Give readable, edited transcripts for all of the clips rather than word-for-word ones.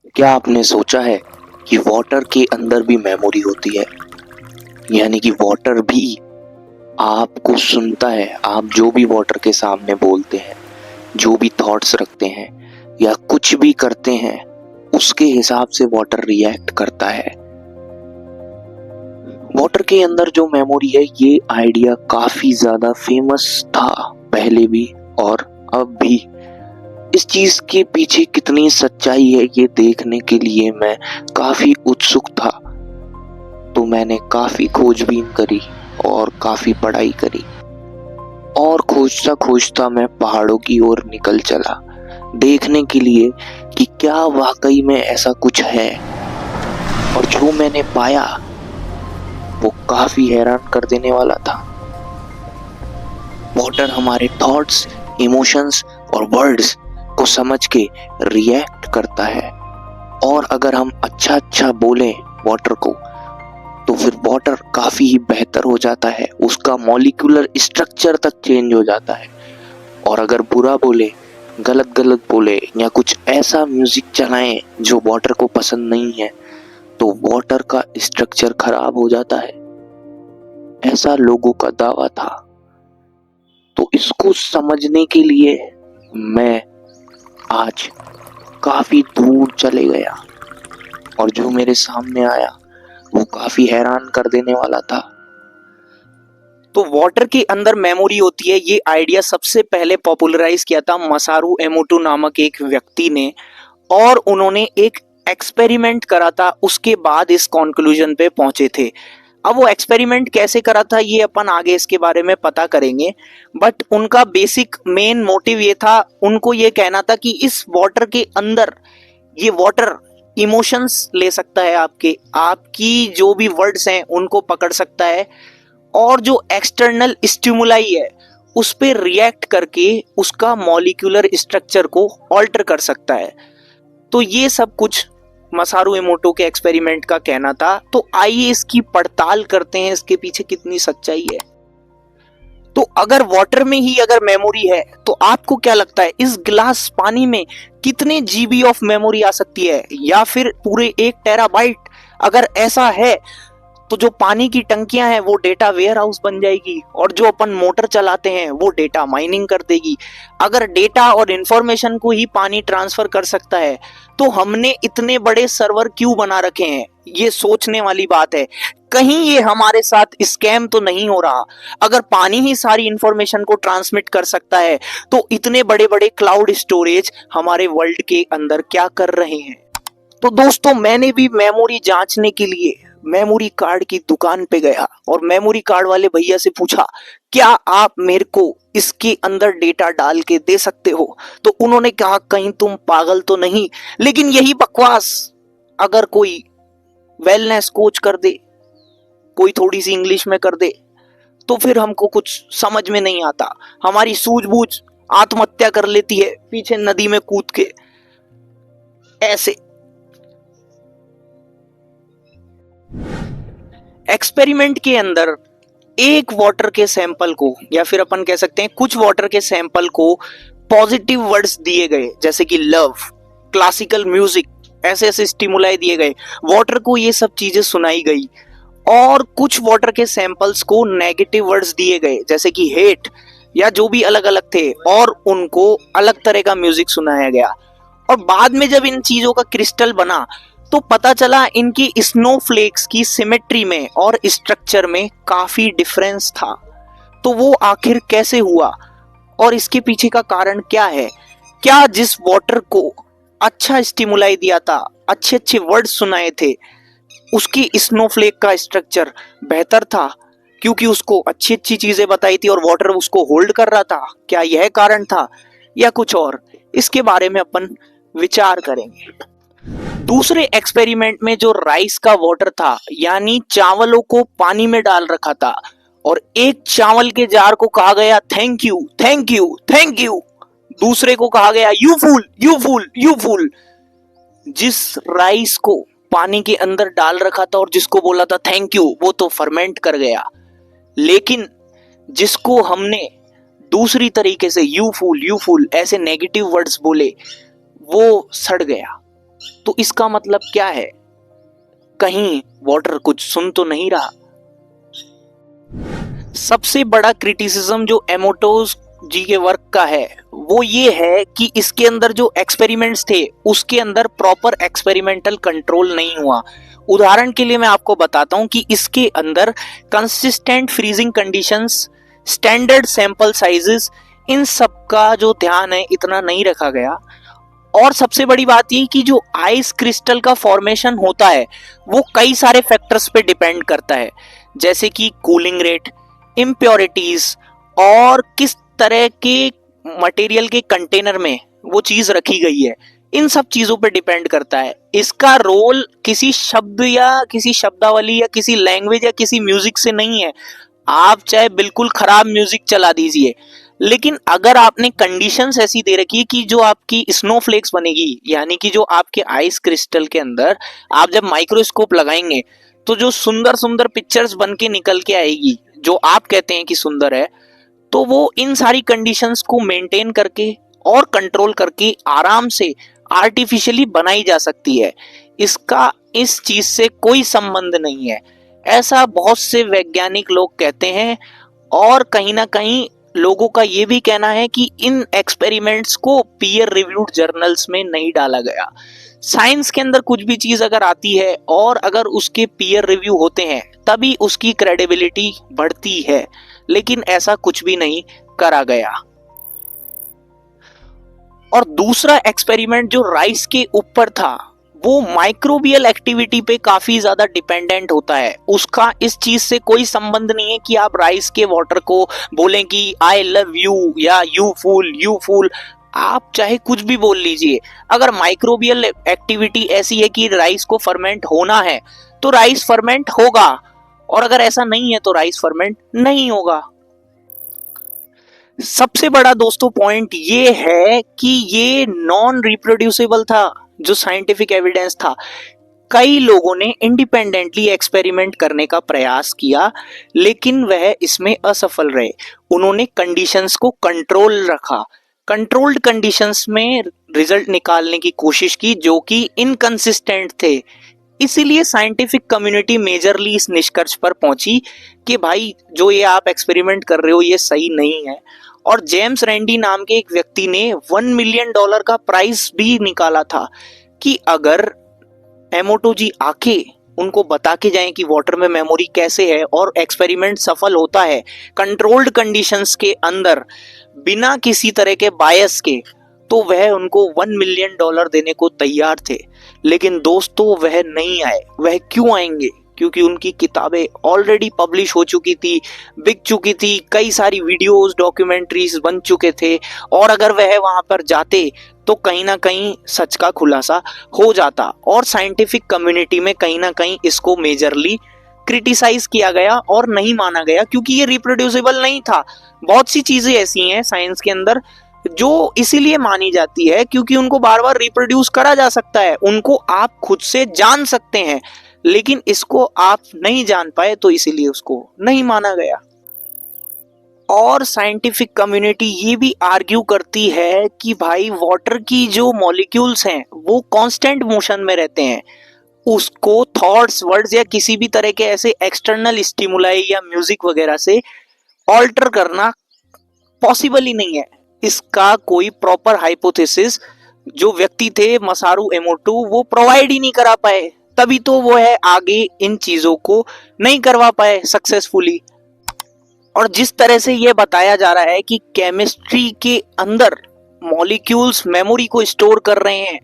क्या आपने सोचा है कि वाटर के अंदर भी मेमोरी होती है? यानी कि वाटर भी आपको सुनता है। आप जो भी वाटर के सामने बोलते हैं, जो भी थॉट्स रखते हैं या कुछ भी करते हैं, उसके हिसाब से वाटर रिएक्ट करता है। वाटर के अंदर जो मेमोरी है, ये आइडिया काफी ज्यादा फेमस था पहले भी और अब भी। इस चीज के पीछे कितनी सच्चाई है, ये देखने के लिए मैं काफी उत्सुक था। तो मैंने काफी खोजबीन करी और काफी पढ़ाई करी और खोजता खोजता मैं पहाड़ों की ओर निकल चला, देखने के लिए कि क्या वाकई में ऐसा कुछ है। और जो मैंने पाया वो काफी हैरान कर देने वाला था। वाटर हमारे थॉट्स, इमोशंस और वर्ड्स को समझ के रिएक्ट करता है। और अगर हम अच्छा अच्छा बोलें वाटर को, तो फिर वाटर काफी ही बेहतर हो जाता है, उसका मॉलिक्यूलर स्ट्रक्चर तक चेंज हो जाता है। और अगर बुरा बोले, गलत गलत बोले या कुछ ऐसा म्यूजिक चलाएं जो वाटर को पसंद नहीं है, तो वाटर का स्ट्रक्चर खराब हो जाता है, ऐसा लोगों का दावा था। तो इसको समझने के लिए मैं आज काफी दूर चले गया और जो मेरे सामने आया वो काफी हैरान कर देने वाला था। तो वाटर के अंदर मेमोरी होती है, ये आइडिया सबसे पहले पॉपुलराइज किया था मसारू एमोटो नामक एक व्यक्ति ने, और उन्होंने एक एक्सपेरिमेंट करा था, उसके बाद इस कंक्लूजन पे पहुंचे थे। अब वो एक्सपेरिमेंट कैसे करा था ये अपन आगे इसके बारे में पता करेंगे, बट उनका बेसिक मेन मोटिव ये था, उनको ये कहना था कि इस वाटर के अंदर ये वाटर इमोशंस ले सकता है, आपकी जो भी वर्ड्स हैं उनको पकड़ सकता है, और जो एक्सटर्नल स्टिमुलाई है उस पे रिएक्ट करके उसका मॉलिक्यूलर स्ट्रक्चर को ऑल्टर कर सकता है। तो ये सब कुछ मसारू इमोटो के एक्सपेरिमेंट का कहना था। तो आइए इसकी पड़ताल करते हैं, इसके पीछे कितनी सच्चाई है। तो अगर वाटर में ही अगर मेमोरी है, तो आपको क्या लगता है इस गिलास पानी में कितने जीबी ऑफ मेमोरी आ सकती है, या फिर पूरे 1 टेराबाइट? अगर ऐसा है तो जो पानी की टंकियां हैं वो डेटा वेयर हाउस बन जाएगी, और जो अपन मोटर चलाते हैं वो डेटा माइनिंग कर देगी। अगर डेटा और इंफॉर्मेशन को ही पानी ट्रांसफर कर सकता है, तो हमने इतने बड़े सर्वर क्यों बना रखे हैं? ये सोचने वाली बात है। कहीं ये हमारे साथ स्कैम तो नहीं हो रहा? अगर पानी ही सारी इंफॉर्मेशन को ट्रांसमिट कर सकता है, तो इतने बड़े बड़े क्लाउड स्टोरेज हमारे वर्ल्ड के अंदर क्या कर रहे हैं? तो दोस्तों, मैंने भी मेमोरी जांचने के लिए मेमोरी कार्ड की दुकान पे गया और मेमोरी कार्ड वाले भैया से पूछा, क्या आप मेरे को इसके अंदर डेटा डाल के दे सकते हो? तो उन्होंने कहा, कहीं तुम पागल तो नहीं, लेकिन यही बकवास अगर कोई वेलनेस कोच कर दे, कोई थोड़ी सी इंग्लिश में कर दे, तो फिर हमको कुछ समझ में नहीं आता। हमारी सूझबूझ आत्महत्या कर लेती है पीछे नदी में कूद के। ऐसे एक्सपेरिमेंट के अंदर एक वाटर के सैंपल को, या फिर अपन कह सकते हैं कुछ वाटर के सैंपल को पॉजिटिव वर्ड्स दिए गए, जैसे कि लव, क्लासिकल म्यूजिक, ऐसे ऐसे स्टिमुलाई दिए गए, वाटर को ये सब चीजें सुनाई गई। और कुछ वाटर के सैंपल्स को नेगेटिव वर्ड्स दिए गए, जैसे कि हेट या जो भी अलग अलग थे, और उनको अलग तरह का म्यूजिक सुनाया गया। और बाद में जब इन चीजों का क्रिस्टल बना, तो पता चला इनकी स्नोफ्लेक्स की सिमेट्री में और स्ट्रक्चर में काफी डिफरेंस था। तो वो आखिर कैसे हुआ और इसके पीछे का कारण क्या है? क्या जिस वाटर को अच्छा स्टिमुलाई दिया था, अच्छे अच्छे वर्ड सुनाए थे, उसकी स्नोफ्लेक का स्ट्रक्चर बेहतर था क्योंकि उसको अच्छी अच्छी चीजें बताई थी और वाटर उसको होल्ड कर रहा था? क्या यह कारण था या कुछ और? इसके बारे में अपन विचार करेंगे। दूसरे एक्सपेरिमेंट में जो राइस का वाटर था, यानी चावलों को पानी में डाल रखा था, और एक चावल के जार को कहा गया thank you thank you thank you, दूसरे को कहा गया you fool you fool you fool. जिस राइस को पानी के अंदर डाल रखा था और जिसको बोला था थैंक यू, वो तो फर्मेंट कर गया, लेकिन जिसको हमने दूसरी तरीके से यू फूल ऐसे नेगेटिव वर्ड्स बोले, वो सड़ गया। तो इसका मतलब क्या है? कहीं वाटर कुछ सुन तो नहीं रहा। सबसे बड़ा क्रिटिसिज्म जो एमोटोस जी के वर्क का है वो ये है कि इसके अंदर जो एक्सपेरिमेंट्स थे उसके अंदर प्रॉपर एक्सपेरिमेंटल कंट्रोल नहीं हुआ। उदाहरण के लिए मैं आपको बताता हूं कि इसके अंदर consistent freezing conditions, standard sample sizes, इन सब का जो ध्यान है इतना नहीं रखा गया। और सबसे बड़ी बात ये कि जो आइस क्रिस्टल का फॉर्मेशन होता है वो कई सारे फैक्टर्स पे डिपेंड करता है, जैसे कि कूलिंग रेट, इम्प्योरिटीज और किस तरह के मटेरियल के कंटेनर में वो चीज रखी गई है। इन सब चीजों पे डिपेंड करता है। इसका रोल किसी शब्द या किसी शब्दावली या किसी लैंग्वेज या किसी म्यूजिक से नहीं है। आप चाहे बिल्कुल खराब म्यूजिक चला दीजिए, लेकिन अगर आपने कंडीशंस ऐसी दे रखी है कि जो आपकी स्नोफ्लेक्स बनेगी, यानी कि जो आपके आइस क्रिस्टल के अंदर आप जब माइक्रोस्कोप लगाएंगे तो जो सुंदर सुंदर पिक्चर्स बन के निकल के आएगी, जो आप कहते हैं कि सुंदर है, तो वो इन सारी कंडीशंस को मेंटेन करके और कंट्रोल करके आराम से आर्टिफिशियली बनाई जा सकती है। इसका इस चीज से कोई संबंध नहीं है, ऐसा बहुत से वैज्ञानिक लोग कहते हैं। और कहीं ना कहीं लोगों का ये भी कहना है कि इन एक्सपेरिमेंट्स को पीयर रिव्यूड जर्नल्स में नहीं डाला गया। साइंस के अंदर कुछ भी चीज अगर आती है और अगर उसके पीयर रिव्यू होते हैं तभी उसकी क्रेडिबिलिटी बढ़ती है, लेकिन ऐसा कुछ भी नहीं करा गया। और दूसरा एक्सपेरिमेंट जो राइस के ऊपर था वो माइक्रोबियल एक्टिविटी पे काफी ज्यादा डिपेंडेंट होता है। उसका इस चीज से कोई संबंध नहीं है कि आप राइस के वाटर को बोलें कि आई लव यू या यू फूल, आप चाहे कुछ भी बोल लीजिए। अगर माइक्रोबियल एक्टिविटी ऐसी है कि राइस को फर्मेंट होना है तो राइस फर्मेंट होगा, और अगर ऐसा नहीं है तो राइस फर्मेंट नहीं होगा। सबसे बड़ा दोस्तों पॉइंट ये है कि ये नॉन रिप्रोड्यूसिबल था। जो साइंटिफिक एविडेंस था, कई लोगों ने इंडिपेंडेंटली एक्सपेरिमेंट करने का प्रयास किया लेकिन वह इसमें असफल रहे। उन्होंने कंडीशंस को कंट्रोल रखा, कंट्रोल्ड कंडीशंस में रिजल्ट निकालने की कोशिश की जो कि इनकंसिस्टेंट थे। इसीलिए साइंटिफिक कम्युनिटी मेजरली इस निष्कर्ष पर पहुंची कि भाई जो ये आप एक्सपेरिमेंट कर रहे हो ये सही नहीं है। और जेम्स रैंडी नाम के एक व्यक्ति ने $1 मिलियन का प्राइस भी निकाला था कि अगर एमोटो जी आके उनको बता के जाएं कि वाटर में मेमोरी कैसे है और एक्सपेरिमेंट सफल होता है कंट्रोल्ड कंडीशंस के अंदर बिना किसी तरह के बायस के, तो वह उनको $1 मिलियन देने को तैयार थे। लेकिन दोस्तों वह नहीं आए। वह क्यों आएंगे? क्योंकि उनकी किताबें ऑलरेडी पब्लिश हो चुकी थी, बिक चुकी थी, कई सारी वीडियोस, डॉक्यूमेंट्रीज बन चुके थे, और अगर वह वहां पर जाते तो कहीं ना कहीं सच का खुलासा हो जाता। और साइंटिफिक कम्युनिटी में कहीं ना कहीं इसको मेजरली क्रिटिसाइज किया गया और नहीं माना गया क्योंकि ये रिप्रोड्यूसिबल नहीं था। बहुत सी चीजें ऐसी हैं साइंस के अंदर जो इसीलिए मानी जाती है क्योंकि उनको बार बार रिप्रोड्यूस करा जा सकता है, उनको आप खुद से जान सकते हैं, लेकिन इसको आप नहीं जान पाए तो इसीलिए उसको नहीं माना गया। और साइंटिफिक कम्युनिटी ये भी आर्ग्यू करती है कि भाई वाटर की जो मॉलिक्यूल्स हैं वो कांस्टेंट मोशन में रहते हैं, उसको थॉट्स, वर्ड्स या किसी भी तरह के ऐसे एक्सटर्नल स्टिमुलाई या म्यूजिक वगैरह से ऑल्टर करना पॉसिबल ही नहीं है। इसका कोई प्रॉपर हाइपोथेसिस जो व्यक्ति थे मसारू एमोटो वो प्रोवाइड ही नहीं करा पाए, तभी तो वो है आगे इन चीजों को नहीं करवा पाए सक्सेसफुली। और जिस तरह से ये बताया जा रहा है कि केमिस्ट्री के अंदर मॉलिक्यूल्स मेमोरी को स्टोर कर रहे हैं,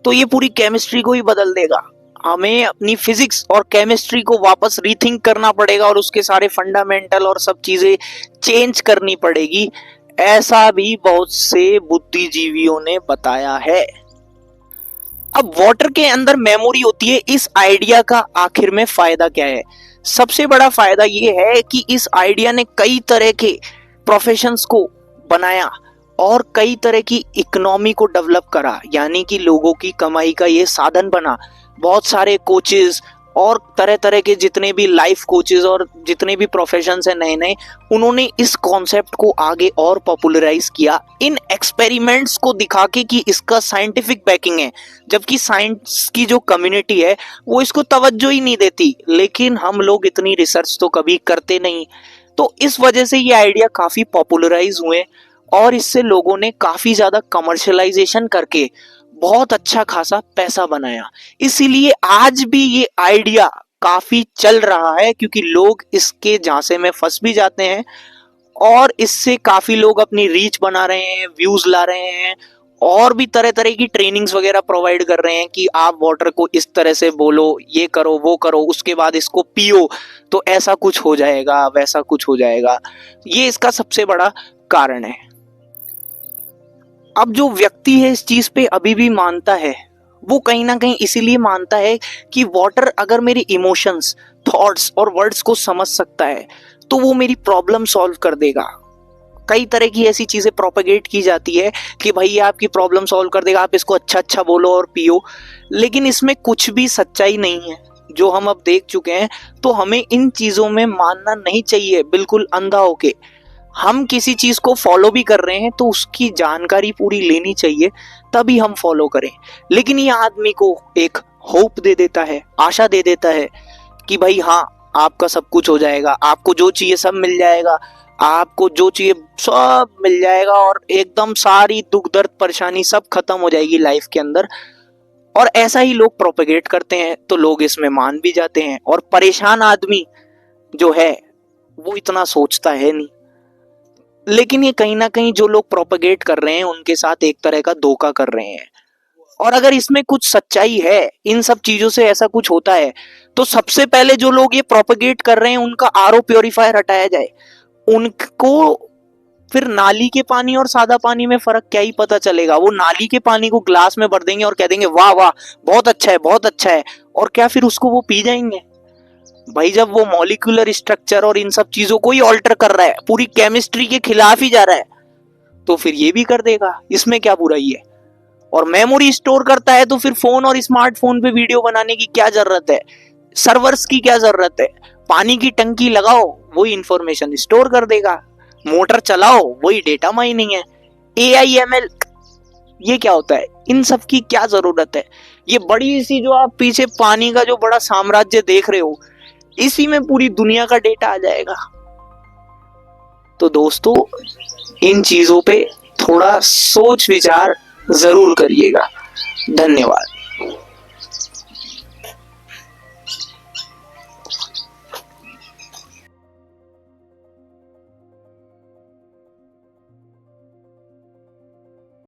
तो ये पूरी केमिस्ट्री को ही बदल देगा। हमें अपनी फिजिक्स और केमिस्ट्री को वापस रीथिंक करना पड़ेगा और उसके सारे फंडामेंटल और सब चीजें चेंज करनी पड़ेगी, ऐसा भी बहुत से बुद्धिजीवियों ने बताया है। अब वाटर के अंदर मेमोरी होती है, इस आइडिया का आखिर में फायदा क्या है? सबसे बड़ा फायदा ये है कि इस आइडिया ने कई तरह के प्रोफेशंस को बनाया और कई तरह की इकोनॉमी को डेवलप करा, यानी कि लोगों की कमाई का ये साधन बना। बहुत सारे कोचेस और तरह तरह के जितने भी लाइफ कोचेस और जितने भी प्रोफेशंस हैं नए नए, उन्होंने इस कॉन्सेप्ट को आगे और पॉपुलराइज किया इन एक्सपेरिमेंट्स को दिखा के कि इसका साइंटिफिक बैकिंग है, जबकि साइंस की जो कम्युनिटी है वो इसको तवज्जो ही नहीं देती। लेकिन हम लोग इतनी रिसर्च तो कभी करते नहीं, तो इस वजह से ये आइडिया काफी पॉपुलराइज हुए और इससे लोगों ने काफी ज्यादा कमर्शलाइजेशन करके बहुत अच्छा खासा पैसा बनाया। इसीलिए आज भी ये आइडिया काफी चल रहा है, क्योंकि लोग इसके झांसे में फंस भी जाते हैं और इससे काफी लोग अपनी रीच बना रहे हैं, व्यूज ला रहे हैं और भी तरह तरह की ट्रेनिंग्स वगैरह प्रोवाइड कर रहे हैं कि आप वाटर को इस तरह से बोलो, ये करो वो करो, उसके बाद इसको पियो तो ऐसा कुछ हो जाएगा, वैसा कुछ हो जाएगा। ये इसका सबसे बड़ा कारण है। अब जो व्यक्ति है इस चीज पे अभी भी मानता है, वो कहीं ना कहीं इसीलिए मानता है कि वाटर अगर मेरी इमोशंस, थॉट्स और वर्ड्स को समझ सकता है तो वो मेरी प्रॉब्लम सॉल्व कर देगा। कई तरह की ऐसी चीजें प्रोपेगेट की जाती है कि भाई ये आपकी प्रॉब्लम सॉल्व कर देगा, आप इसको अच्छा अच्छा बोलो और पियो, लेकिन इसमें कुछ भी सच्चाई नहीं है जो हम अब देख चुके हैं। तो हमें इन चीजों में मानना नहीं चाहिए बिल्कुल अंधा होके। हम किसी चीज को फॉलो भी कर रहे हैं तो उसकी जानकारी पूरी लेनी चाहिए, तभी हम फॉलो करें। लेकिन ये आदमी को एक होप दे देता है, आशा दे देता है कि भाई हाँ आपका सब कुछ हो जाएगा, आपको जो चाहिए सब मिल जाएगा, आपको जो चाहिए सब मिल जाएगा और एकदम सारी दुख दर्द परेशानी सब खत्म हो जाएगी लाइफ के अंदर। और ऐसा ही लोग प्रोपेगेट करते हैं तो लोग इसमें मान भी जाते हैं, और परेशान आदमी जो है वो इतना सोचता है नहीं। लेकिन ये कहीं ना कहीं जो लोग प्रोपेगेट कर रहे हैं उनके साथ एक तरह का धोखा कर रहे हैं। और अगर इसमें कुछ सच्चाई है, इन सब चीजों से ऐसा कुछ होता है, तो सबसे पहले जो लोग ये प्रोपेगेट कर रहे हैं उनका आरओ प्योरीफायर हटाया जाए। उनको फिर नाली के पानी और सादा पानी में फर्क क्या ही पता चलेगा। वो नाली के पानी को ग्लास में भर देंगे और कह देंगे वाह वाह बहुत अच्छा है बहुत अच्छा है, और क्या फिर उसको वो पी जाएंगे? भाई जब वो मॉलिक्यूलर स्ट्रक्चर और इन सब चीजों को ही ऑल्टर कर रहा है, पूरी केमिस्ट्री के खिलाफ ही जा रहा है, तो फिर ये भी कर देगा, इसमें क्या बुराई है? और मेमोरी स्टोर करता है तो फिर फोन और स्मार्टफोन पे वीडियो बनाने की क्या जरूरत है? सर्वर्स की क्या जरूरत है? पानी की टंकी लगाओ, वही इंफॉर्मेशन स्टोर कर देगा। मोटर चलाओ, वही डेटा माइनिंग है। AIML ये क्या होता है? इन सब की क्या जरूरत है? ये बड़ी सी जो आप पीछे पानी का जो बड़ा साम्राज्य देख रहे हो, इसी में पूरी दुनिया का डेटा आ जाएगा। तो दोस्तों इन चीजों पे थोड़ा सोच विचार जरूर करिएगा। धन्यवाद।